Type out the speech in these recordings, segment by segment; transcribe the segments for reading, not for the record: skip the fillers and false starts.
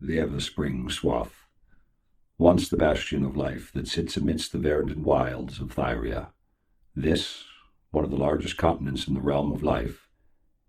the ever-spring swath, once the bastion of life that sits amidst the verdant wilds of Thyria. This, one of the largest continents in the realm of life,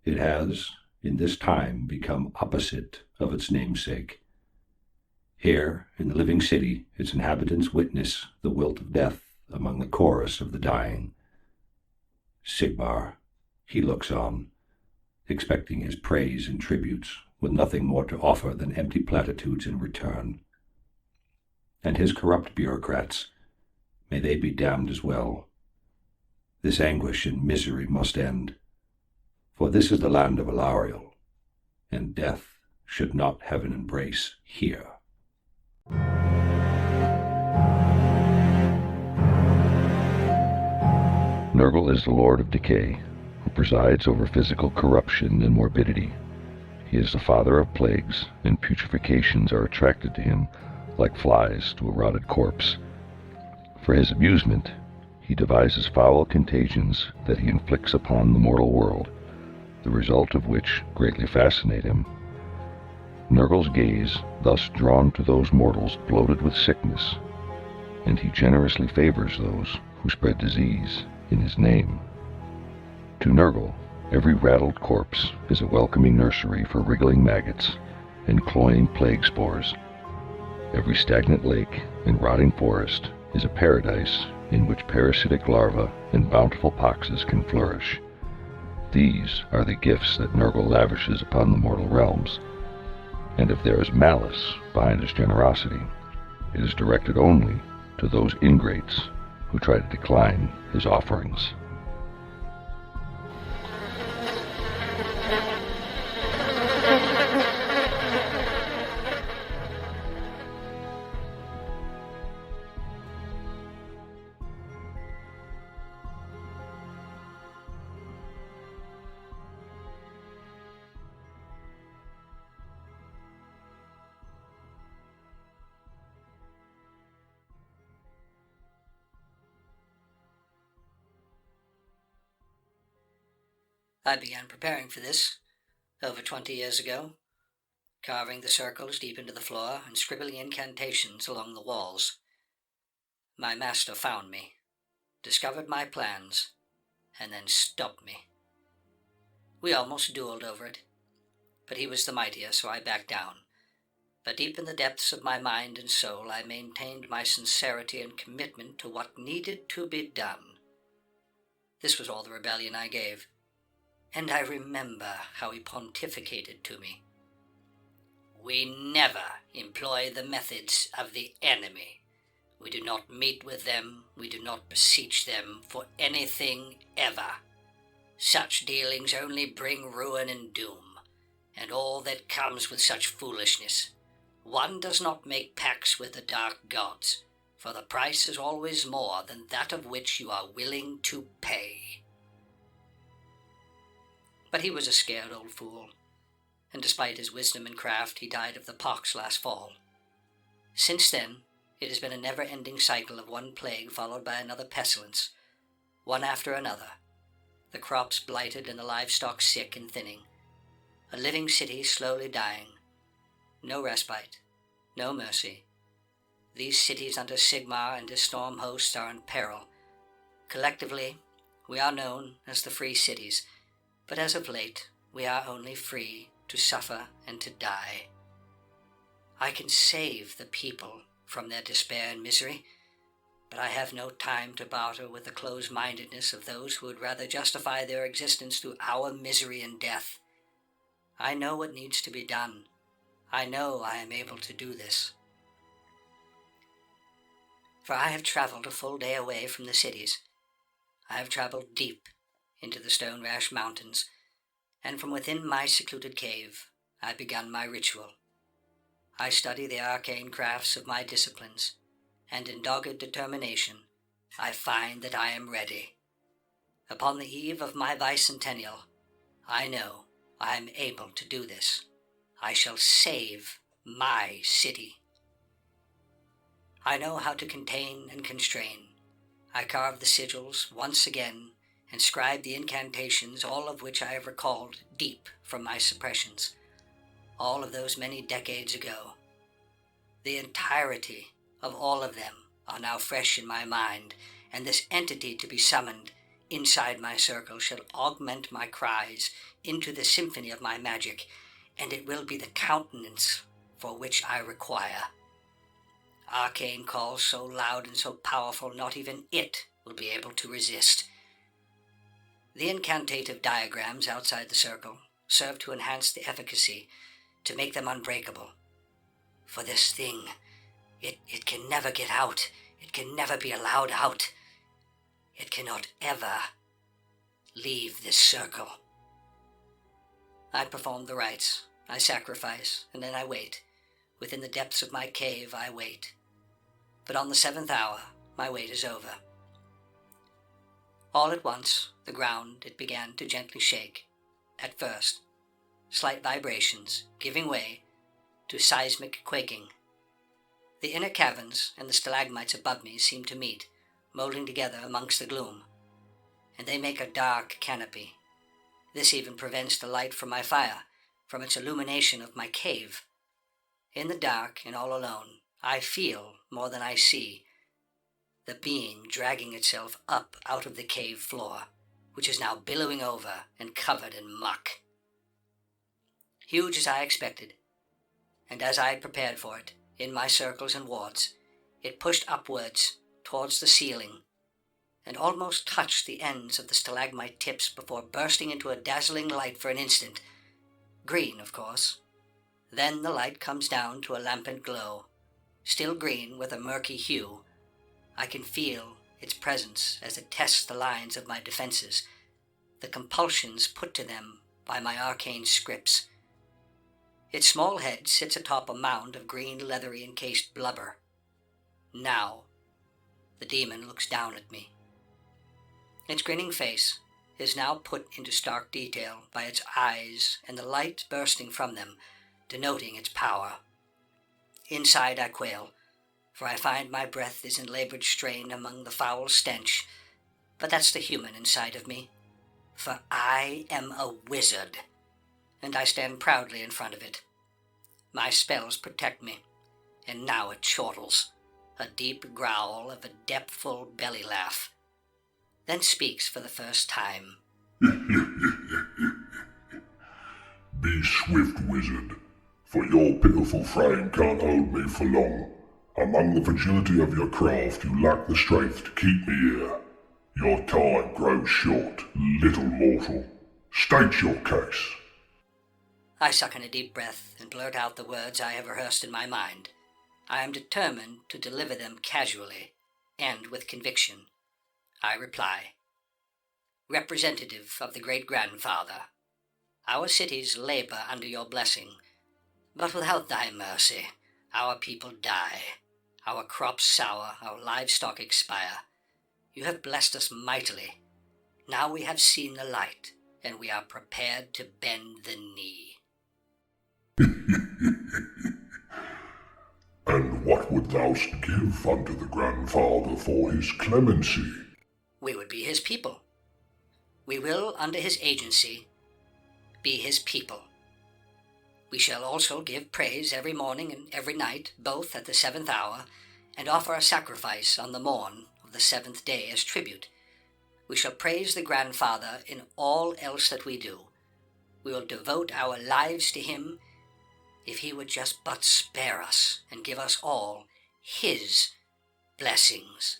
it has, in this time, become opposite of its namesake. Here, in the living city, its inhabitants witness the wilt of death among the chorus of the dying. Sigmar, he looks on, expecting his praise and tributes, with nothing more to offer than empty platitudes in return. And his corrupt bureaucrats, may they be damned as well. This anguish and misery must end, for this is the land of Alariel, and death should not have an embrace here. Nurgle is the Lord of Decay, who presides over physical corruption and morbidity. He is the father of plagues, and putrefacients are attracted to him like flies to a rotted corpse. For his amusement, he devises foul contagions that he inflicts upon the mortal world, the result of which greatly fascinate him. Nurgle's gaze thus drawn to those mortals bloated with sickness, and he generously favors those who spread disease in his name. To Nurgle, every rattled corpse is a welcoming nursery for wriggling maggots and cloying plague spores. Every stagnant lake and rotting forest is a paradise in which parasitic larvae and bountiful poxes can flourish. These are the gifts that Nurgle lavishes upon the mortal realms, and if there is malice behind his generosity, it is directed only to those ingrates who try to decline his offerings. I began preparing for this over 20 years ago, carving the circles deep into the floor and scribbling incantations along the walls. My master found me, discovered my plans, and then stopped me. We almost dueled over it, but he was the mightier, so I backed down. But deep in the depths of my mind and soul, I maintained my sincerity and commitment to what needed to be done. This was all the rebellion I gave. And I remember how he pontificated to me. We never employ the methods of the enemy. We do not meet with them. We do not beseech them for anything ever. Such dealings only bring ruin and doom, and all that comes with such foolishness. One does not make pacts with the dark gods, for the price is always more than that of which you are willing to pay. But he was a scared old fool, and despite his wisdom and craft, he died of the pox last fall. Since then, it has been a never-ending cycle of one plague followed by another pestilence, one after another, the crops blighted and the livestock sick and thinning, a living city slowly dying. No respite, no mercy. These cities under Sigmar and his storm hosts are in peril. Collectively, we are known as the Free Cities, but as of late, we are only free to suffer and to die. I can save the people from their despair and misery, but I have no time to barter with the close-mindedness of those who would rather justify their existence through our misery and death. I know what needs to be done. I know I am able to do this. For I have traveled a full day away from the cities. I have traveled deep into the Stone Rash Mountains, and from within my secluded cave I begun my ritual. I study the arcane crafts of my disciplines, and in dogged determination I find that I am ready. Upon the eve of my bicentennial, I know I am able to do this. I shall save my city. I know how to contain and constrain. I carve the sigils once again and scribe the incantations, all of which I have recalled deep from my suppressions, all of those many decades ago, The entirety of all of them are now fresh in my mind, and this entity to be summoned inside my circle shall augment my cries into the symphony of my magic, and it will be the countenance for which I require. Arcane calls so loud and so powerful, not even it will be able to resist. The incantative diagrams outside the circle serve to enhance the efficacy, to make them unbreakable. For this thing, it can never get out. It can never be allowed out. It cannot ever leave this circle. I perform the rites, I sacrifice, and then I wait. Within the depths of my cave, I wait. But on the 7th hour, my wait is over. All at once, the ground, it began to gently shake. At first, slight vibrations, giving way to seismic quaking. The inner caverns and the stalagmites above me seem to meet, molding together amongst the gloom, and they make a dark canopy. This even prevents the light from my fire, from its illumination of my cave. In the dark and all alone, I feel more than I see, the being dragging itself up out of the cave floor, which is now billowing over and covered in muck. Huge as I expected, and as I prepared for it, in my circles and wards, it pushed upwards towards the ceiling, and almost touched the ends of the stalagmite tips before bursting into a dazzling light for an instant. Green, of course. Then the light comes down to a lampant glow, still green with a murky hue. I can feel its presence as it tests the lines of my defenses, the compulsions put to them by my arcane scripts. Its small head sits atop a mound of green leathery encased blubber. Now, the demon looks down at me. Its grinning face is now put into stark detail by its eyes and the light bursting from them, denoting its power. Inside I quail, for I find my breath is in labored strain among the foul stench, but that's the human inside of me, for I am a wizard, and I stand proudly in front of it. My spells protect me, and now it chortles, a deep growl of a depthful belly laugh, then speaks for the first time. Be swift, wizard, for your pitiful frame can't hold me for long. Among the fragility of your craft, you lack the strength to keep me here. Your time grows short, little mortal. State your case. I suck in a deep breath and blurt out the words I have rehearsed in my mind. I am determined to deliver them casually and with conviction. I reply, Representative of the Great-Grandfather, our cities labor under your blessing, but without thy mercy, our people die, our crops sour, our livestock expire. You have blessed us mightily. Now we have seen the light, and we are prepared to bend the knee. And what would thou give unto the grandfather for his clemency? We would be his people. We will, under his agency, be his people. We shall also give praise every morning and every night, both at the 7th hour, and offer a sacrifice on the morn of the 7th day as tribute. We shall praise the grandfather in all else that we do. We will devote our lives to him if he would just but spare us and give us all his blessings.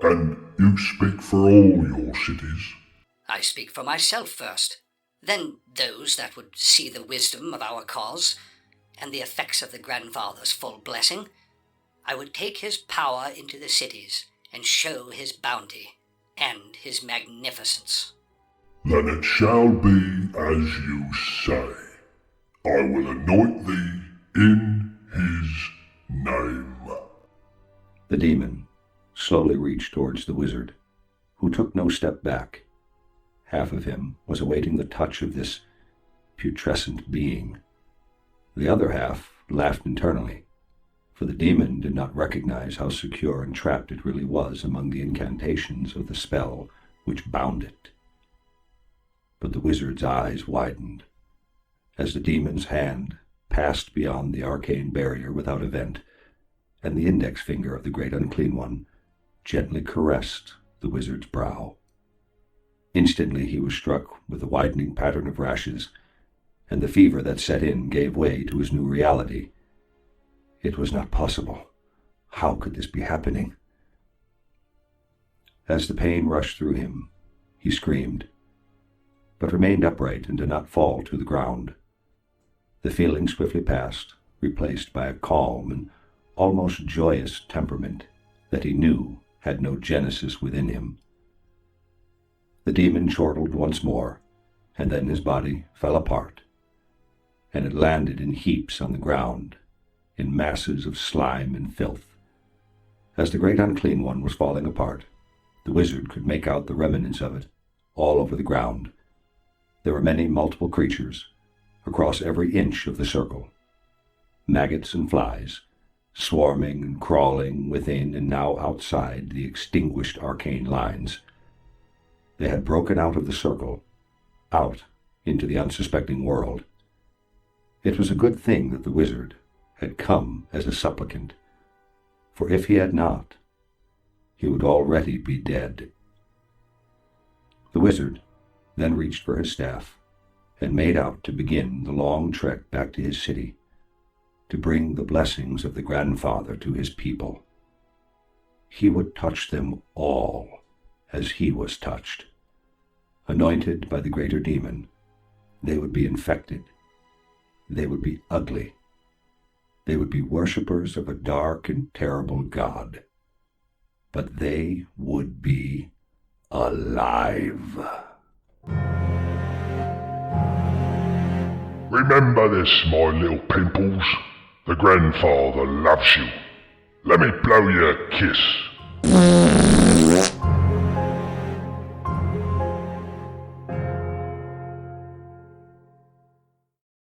And you speak for all your cities? I speak for myself first, then those that would see the wisdom of our cause, and the effects of the grandfather's full blessing. I would take his power into the cities, and show his bounty, and his magnificence. Then it shall be as you say. I will anoint thee in his name. The demon slowly reached towards the wizard, who took no step back. Half of him was awaiting the touch of this putrescent being. The other half laughed internally, for the demon did not recognize how secure and trapped it really was among the incantations of the spell which bound it. But the wizard's eyes widened as the demon's hand passed beyond the arcane barrier without event and the index finger of the great unclean one gently caressed the wizard's brow. Instantly he was struck with a widening pattern of rashes, and the fever that set in gave way to his new reality. It was not possible. How could this be happening? As the pain rushed through him, he screamed, but remained upright and did not fall to the ground. The feeling swiftly passed, replaced by a calm and almost joyous temperament that he knew had no genesis within him. The demon chortled once more, and then his body fell apart, and it landed in heaps on the ground, in masses of slime and filth. As the great unclean one was falling apart, the wizard could make out the remnants of it all over the ground. There were many multiple creatures across every inch of the circle, maggots and flies, swarming and crawling within and now outside the extinguished arcane lines. They had broken out of the circle, out into the unsuspecting world. It was a good thing that the wizard had come as a supplicant, for if he had not, he would already be dead. The wizard then reached for his staff and made out to begin the long trek back to his city, to bring the blessings of the grandfather to his people. He would touch them all as he was touched. Anointed by the greater demon, they would be infected. They would be ugly. They would be worshippers of a dark and terrible god. But they would be alive. Remember this, my little pimples. The grandfather loves you. Let me blow you a kiss.